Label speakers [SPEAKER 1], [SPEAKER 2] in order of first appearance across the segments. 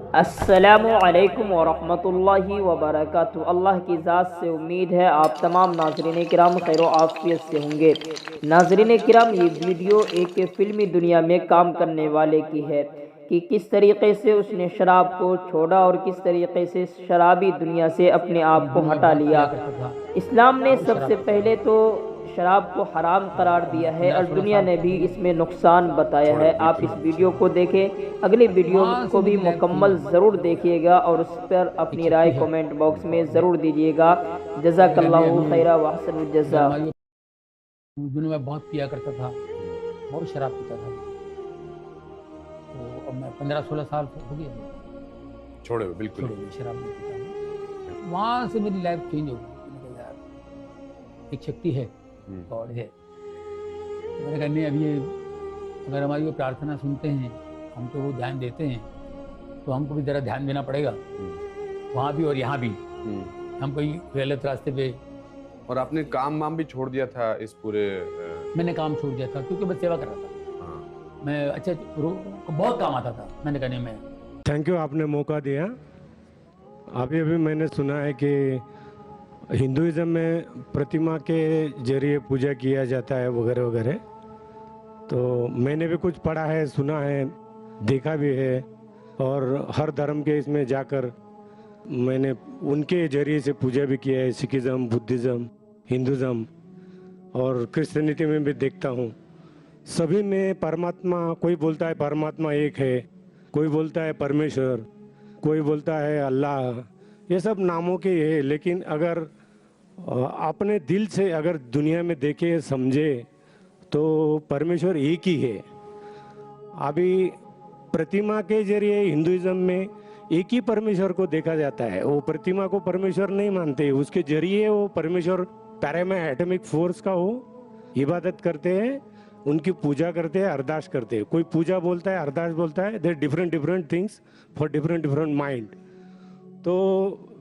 [SPEAKER 1] अस्सलामु अलैकुम वरहमतुल्लाहि वबरकातुहू। अल्लाह की ज़ात से उम्मीद है आप तमाम नाज़रीन किराम खैर आफ़ियत से होंगे। नाज़रीन किराम, ये वीडियो एक फ़िल्मी दुनिया में काम करने वाले की है कि किस तरीक़े से उसने शराब को छोड़ा और किस तरीक़े से शराबी दुनिया से अपने आप को हटा लिया। इस्लाम ने सबसे पहले तो शराब को हराम करार दिया है और दुनिया ने भी इसमें नुकसान बताया है। आप इस वीडियो को देखें, अगली वीडियो को भी मुकम्मल ज़रूर देखिएगा और उस पर अपनी राय कमेंट बॉक्स में ज़रूर दीजिएगा। जज़ाकल्लाहु खैरा व अहसनुल जज़ा।
[SPEAKER 2] दिनों में बहुत पिया करता था, बहुत शराब पीता था। तो अब मैं 15-16 साल हो गया
[SPEAKER 3] छोड़े हुए, बिल्कुल
[SPEAKER 2] शराब नहीं पीता हूँ। वहाँ से मेरी लाइफ चेंज हो गई। यार एक शक्ति है, गॉड है। तो मैंने कहा नहीं, अब ये अगर हमारी वो प्रार्थना सुनते हैं, हम तो वो ध्यान देते हैं, तो हमको भी ज़रा ध्यान देना पड़ेगा, वहाँ भी और यहाँ भी। हम कोई गलत रास्ते पे।
[SPEAKER 3] और आपने काम वाम भी छोड़ दिया था इस पूरे
[SPEAKER 2] मैंने काम छोड़ दिया था क्योंकि मैं सेवा कर रहा था। मैं अच्छा बहुत काम आता था। मैंने कहा नहीं, मैं
[SPEAKER 4] थैंक यू, आपने मौका दिया। अभी अभी मैंने सुना है कि हिंदुइज्म में प्रतिमा के जरिए पूजा किया जाता है वगैरह वगैरह। तो मैंने भी कुछ पढ़ा है, सुना है, देखा भी है। और हर धर्म के इसमें जाकर मैंने उनके जरिए से पूजा भी किया है। सिखिज़्म, बुद्धिज़्म, हिंदुज़्म और क्रिश्चियनिटी में भी देखता हूँ। सभी में परमात्मा, कोई बोलता है परमात्मा एक है, कोई बोलता है परमेश्वर, कोई बोलता है अल्लाह। ये सब नामों के है, लेकिन अगर अपने दिल से अगर दुनिया में देखे समझे तो परमेश्वर एक ही है। अभी प्रतिमा के जरिए हिंदुइज्म में एक ही परमेश्वर को देखा जाता है। वो प्रतिमा को परमेश्वर नहीं मानते, उसके जरिए वो परमेश्वर पैरामा एटॉमिक फोर्स का वो इबादत करते हैं, उनकी पूजा करते हैं, अरदास करते हैं। कोई पूजा बोलता है, अरदास बोलता है। There different things for different mind. तो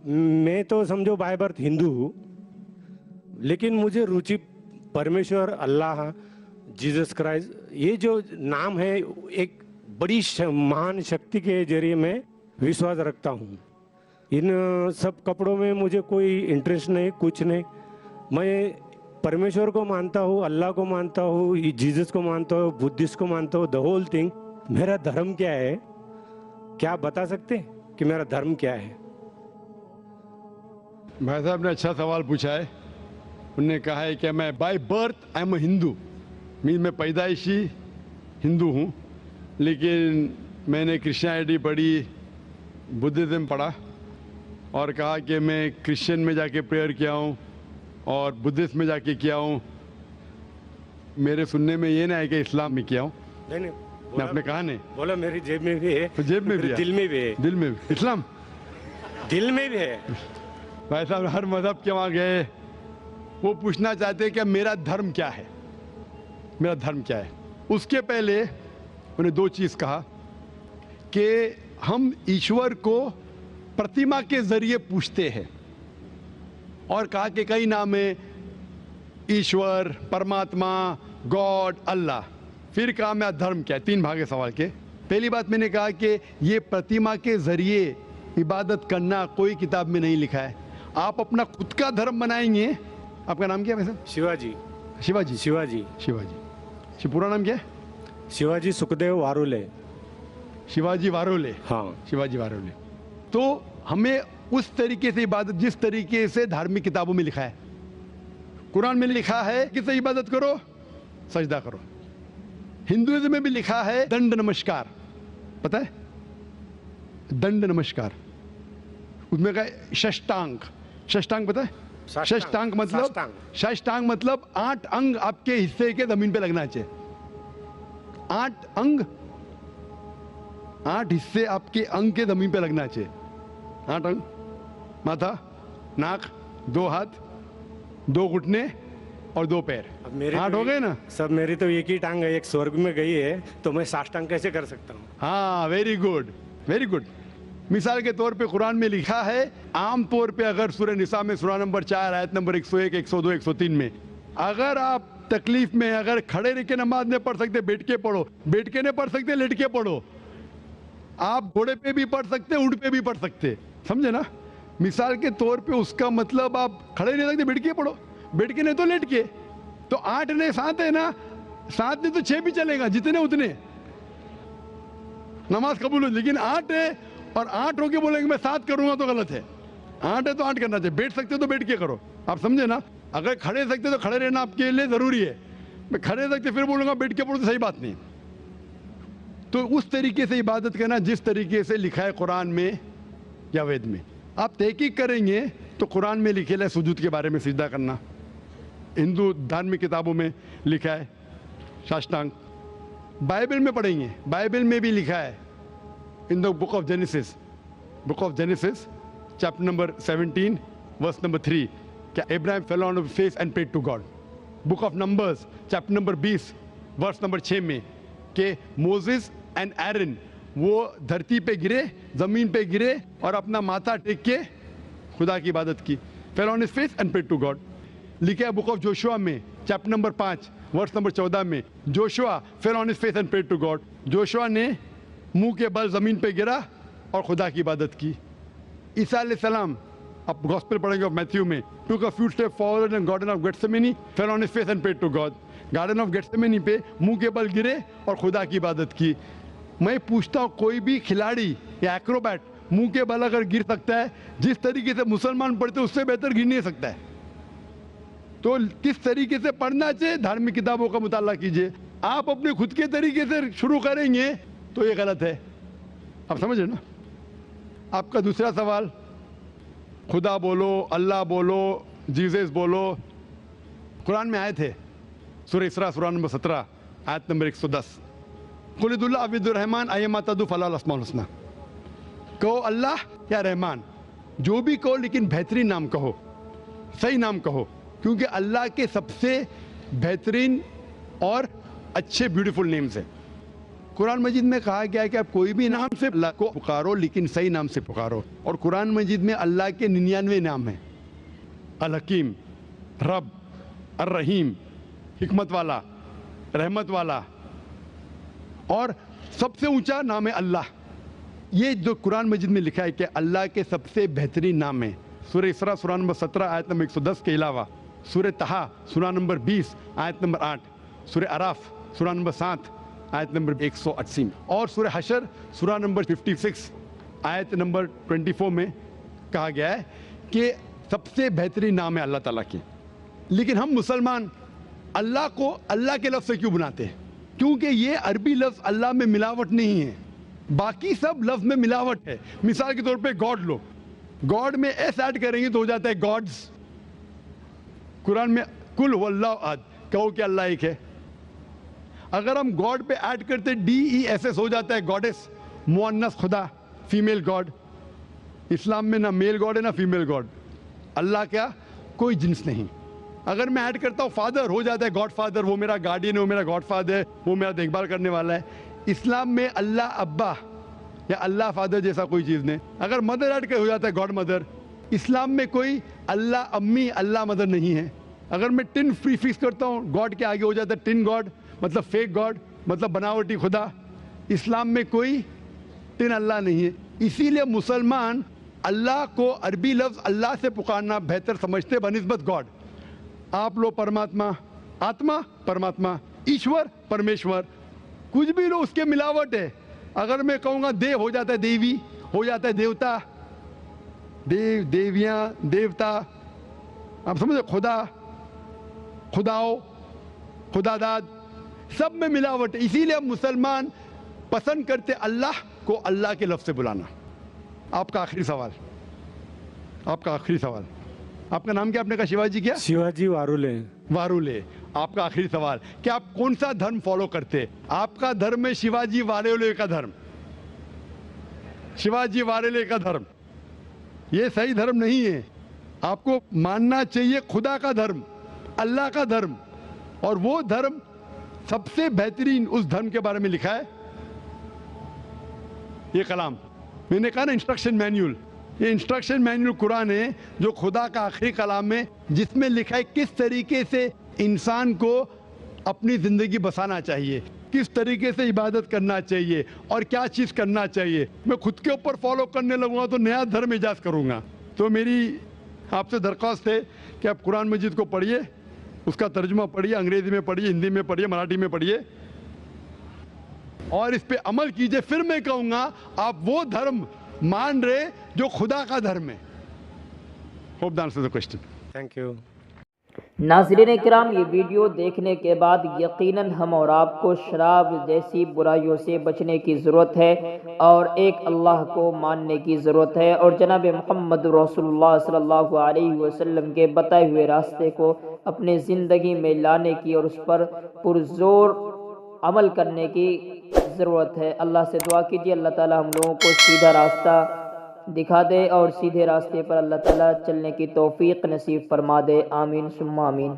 [SPEAKER 4] मैं तो समझो बाय बर्थ हिंदू हूँ, लेकिन मुझे रुचि परमेश्वर, अल्लाह, जीसस क्राइस्ट, ये जो नाम है, एक बड़ी महान शक्ति के जरिए मैं विश्वास रखता हूँ। इन सब कपड़ों में मुझे कोई इंटरेस्ट नहीं, कुछ नहीं। मैं परमेश्वर को मानता हूँ, अल्लाह को मानता हूँ, जीसस को मानता हूँ, बुद्धिस्ट को मानता हूँ, द होल थिंग। मेरा धर्म क्या है, क्या आप बता सकते हैं कि मेरा धर्म क्या है?
[SPEAKER 5] भाई साहब ने अच्छा सवाल पूछा है। उन्होंने कहा है कि मैं by birth I am Hindu, mean मैं पैदाइशी हिंदू हूँ, लेकिन मैंने क्रिश्चियनिटी पढ़ी, बुद्धिज़्म पढ़ा और कहा कि मैं क्रिश्चियन में जाके प्रेयर किया हूँ और बुद्धिस्ट में जाके किया हूँ। मेरे सुनने में ये ना है कि इस्लाम में किया हूँ।
[SPEAKER 4] नहीं,
[SPEAKER 5] मैं आपने कहा नहीं
[SPEAKER 4] बोला मेरी जेब में भी है,
[SPEAKER 5] तो जेब में भी है,
[SPEAKER 4] दिल में भी है,
[SPEAKER 5] दिल में भी। इस्लाम
[SPEAKER 4] दिल में भी है।
[SPEAKER 5] भाई साहब हर मजहब के वहाँ गए, वो पूछना चाहते हैं कि मेरा धर्म क्या है, मेरा धर्म क्या है। उसके पहले उन्हें दो चीज़ कहा कि हम ईश्वर को प्रतिमा के जरिए पूछते हैं, और कहा कि कई नाम है, ईश्वर, परमात्मा, गॉड, अल्लाह। फिर कहा मेरा धर्म क्या है। तीन भाग है सवाल के। पहली बात मैंने कहा कि ये प्रतिमा के जरिए इबादत करना कोई किताब में नहीं लिखा है। आप अपना खुद का धर्म बनाएंगे। आपका नाम क्या है वैसे?
[SPEAKER 4] शिवाजी।
[SPEAKER 5] शिवाजी?
[SPEAKER 4] शिवाजी।
[SPEAKER 5] शिवाजी। पूरा नाम क्या है?
[SPEAKER 4] शिवाजी सुखदेव वारोले।
[SPEAKER 5] शिवाजी वारोले।
[SPEAKER 4] हाँ,
[SPEAKER 5] शिवाजी वारोले। तो हमें उस तरीके से इबादत, जिस तरीके से धार्मिक किताबों में लिखा है, कुरान में लिखा है कि से इबादत करो, सजदा करो। हिंदुइज्म में भी लिखा है दंड नमस्कार, पता है? दंड नमस्कार। उसमें कहा षष्टांग। षष्टांग पता है? षष्टांग मतलब, षष्टांग मतलब 8 अंग आपके हिस्से के जमीन पे लगना चाहिए। 8 अंग, 8 हिस्से आपके अंग के जमीन पे लगना चाहिए। 8 अंग, माथा, नाक, 2 हाथ, 2 घुटने और 2 पैर। 8 हो गए ना?
[SPEAKER 4] सब मेरी तो एक ही टांग है, एक स्वर्ग में गई है, तो मैं साष्टांग कैसे कर सकता हूँ?
[SPEAKER 5] हाँ, वेरी गुड, वेरी गुड। मिसाल के तौर पे कुरान में लिखा है, आम तौर पे अगर सूरह निसा में सूरा नंबर 4 आयत नंबर 101, 102, 103 में, अगर आप तकलीफ में अगर खड़े रह के नमाज नहीं पढ़ सकते, बैठ के पढ़ो, बैठ के नहीं पढ़ सकते लेट के पढ़ो, आप घोड़े पे भी पढ़ सकते, ऊँट पे भी पढ़ सकते, समझे ना। मिसाल के तौर पे उसका मतलब आप खड़े नहीं सकते, बैठ के पढ़ो, बैठ के नहीं तो लेट के। तो 8 ने 7 है ना, 7 ने तो 6 भी चलेगा, जितने उतने नमाज कबूल हो। लेकिन 8 है और 8 होके बोलेंगे मैं 7 करूंगा तो गलत है। 8 है तो 8 करना चाहिए। बैठ सकते हो तो बैठ के करो, आप समझे ना। अगर खड़े सकते तो खड़े रहना आपके लिए जरूरी है। मैं खड़े सकते फिर बोलूंगा बैठ के पढ़ो तो सही बात नहीं। तो उस तरीके से इबादत करना जिस तरीके से लिखा है कुरान में या वेद में। आप तहकीक करेंगे तो कुरान में लिखे है सुजूद के बारे में, सिजदा करना। हिंदू धार्मिक किताबों में लिखा है साष्टांग। बाइबल में पढ़ेंगे, बाइबल में भी लिखा है in the book of Genesis, chapter number 17 verse number 3 क्या Abraham fell on his face and prayed to God. Book of Numbers chapter number 20 verse number 6 में कि मोसेस एंड एरन वो धरती पे गिरे, जमीन पे गिरे और अपना माथा टेक के खुदा की इबादत की। Fell on his face and prayed to God. लिखा है बुक ऑफ जोशुआ में चैप्टर नंबर 5 वर्स नंबर 14 में Joshua fell on his face and prayed to God. Joshua ने मुंह के बल जमीन पे गिरा और खुदा की इबादत की। ईसा अलैहिस्सलाम, आप गॉस्पेल पढ़ेंगे ऑफ मैथ्यू में, took a few steps forward in garden of Gethsemane, fell on his face and prayed to God। Garden of Gethsemane पे मुंह के बल गिरे और खुदा की इबादत की। मैं पूछता हूँ कोई भी खिलाड़ी या एक्रोबैट मुंह के बल अगर गिर सकता है, जिस तरीके से मुसलमान पढ़ते उससे बेहतर गिर नहीं सकता है। तो किस तरीके से पढ़ना चाहिए, धार्मिक किताबों का मुताला कीजिए। आप अपने खुद के तरीके से शुरू करेंगे तो ये गलत है, आप समझ रहे ना। आपका दूसरा सवाल, खुदा बोलो, अल्लाह बोलो, जीसस बोलो, कुरान में आए थे सूरह इसरा सूरह नंबर 17 आयत नंबर 110, कुलिदुल्लाह अब्दुर रहमान अय्यमा तदु फलाल अस्माउल हुस्ना। कहो अल्लाह या रहमान, जो भी कहो लेकिन बेहतरीन नाम कहो, सही नाम कहो, क्योंकि अल्लाह के सबसे बेहतरीन और अच्छे ब्यूटीफुल नेम्स है। कुरान मजीद में कहा गया है कि आप कोई भी नाम से अल्लाह को पुकारो लेकिन सही नाम से पुकारो। और कुरान मजीद में अल्लाह के 99 नाम हैं। अल हकीम, रब, अर रहीम, हिकमत वाला, रहमत वाला, और सबसे ऊंचा नाम है अल्लाह। ये जो कुरान मजीद में लिखा है कि अल्लाह के सबसे बेहतरीन नाम है। सूरह इसरा सूरह नंबर 17 आयत नंबर 110 के अलावा सूरह तहा सूरह नंबर 20 आयत नंबर 8, सूरह अराफ सूरह नंबर 7 आयत नंबर 180 और सूरह हशर सूरह नंबर 56 आयत नंबर 24 में कहा गया है कि सबसे बेहतरीन नाम है अल्लाह ताला के। लेकिन हम मुसलमान अल्लाह को अल्लाह के लफ्ज़ से क्यों बनाते हैं? क्योंकि ये अरबी लफ्ज़ अल्लाह में मिलावट नहीं है, बाकी सब लफ्ज़ में मिलावट है। मिसाल के तौर पे गॉड लो, गॉड में एस ऐड करेंगे तो हो जाता है गॉड्स। कुरान में कुल हुवल्लाहु अहद, कहो कि अल्लाह एक है। अगर हम गॉड पे ऐड करते DESS हो जाता है गॉडेस, मुअन्नस खुदा, फीमेल गॉड। इस्लाम में ना मेल गॉड है ना फीमेल गॉड। अल्लाह क्या कोई जिन्स नहीं। अगर मैं ऐड करता हूँ फादर, हो जाता है गॉड फादर, वो मेरा गार्डियन है, वो मेरा गॉड फादर है, वो मेरा देखभाल करने वाला है। इस्लाम में अल्लाह अब्बा या अल्लाह फादर जैसा कोई चीज़ नहीं। अगर मदर ऐड कर हो जाता है गॉड मदर। इस्लाम में कोई अल्लाह अम्मी अल्लाह मदर नहीं है। अगर मैं टिन प्रीफिक्स करता हूँ गॉड के आगे हो जाता है टिन गॉड, मतलब फेक गॉड, मतलब बनावटी खुदा। इस्लाम में कोई टिन अल्लाह नहीं है। इसीलिए मुसलमान अल्लाह को अरबी लफ्ज़ अल्लाह से पुकारना बेहतर समझते बनिस्बत गॉड। आप लो परमात्मा, आत्मा परमात्मा, ईश्वर परमेश्वर, कुछ भी लो उसके मिलावट है। अगर मैं कहूँगा देव हो जाता है देवी, हो जाता है देवता, देव देवियाँ देवता, आप समझे, खुदा खुदाओ खुदादाद, सब में मिलावट है। इसीलिए हम मुसलमान पसंद करते अल्लाह को अल्लाह के लफ्ज़ से बुलाना। आपका आखिरी सवाल, आपका आखिरी सवाल, आपका नाम क्या? आपने कहा शिवाजी क्या?
[SPEAKER 4] शिवाजी वारुले।
[SPEAKER 5] वारुले, आपका आखिरी सवाल, कि आप कौन सा धर्म फॉलो करते? आपका धर्म है शिवाजी वारुले का धर्म, शिवाजी वारुले का धर्म। ये सही धर्म नहीं है। आपको मानना चाहिए खुदा का धर्म, अल्लाह का धर्म, और वो धर्म सबसे बेहतरीन उस धर्म के बारे में लिखा है ये कलाम। मैंने कहा ना इंस्ट्रक्शन मैन्यूल, ये इंस्ट्रक्शन मैन्यूल कुरान है जो खुदा का आखिरी कलाम है, जिसमें लिखा है किस तरीके से इंसान को अपनी ज़िंदगी बसाना चाहिए। किस तरीके से इबादत करना चाहिए और क्या चीज़ करना चाहिए। मैं खुद के ऊपर फॉलो करने लगूंगा तो नया धर्म ईजाद करूंगा। तो मेरी आपसे दरख्वास्त है कि आप कुरान मजीद को पढ़िए, उसका तर्जुमा पढ़िए, अंग्रेजी में पढ़िए, हिंदी में पढ़िए, मराठी में पढ़िए और इस पे अमल कीजिए। फिर मैं कहूँगा आप वो धर्म मान रहे जो खुदा का धर्म है। Hope the answer the question.
[SPEAKER 4] Thank you.
[SPEAKER 1] नाज़रीन किराम, ये वीडियो देखने के बाद यकीनन हम और आपको शराब जैसी बुराइयों से बचने की ज़रूरत है और एक अल्लाह को मानने की ज़रूरत है और जनाब मोहम्मद रसूलुल्लाह सल्लल्लाहु अलैहि वसल्लम के बताए हुए रास्ते को अपने ज़िंदगी में लाने की और उस पर पुरज़ोर अमल करने की ज़रूरत है। अल्लाह से दुआ कीजिए अल्लाह ताला हम लोगों को सीधा रास्ता दिखा दे और सीधे रास्ते पर अल्लाह ताला चलने की तौफीक नसीब फरमा दे। आमीन सुम्मा आमीन।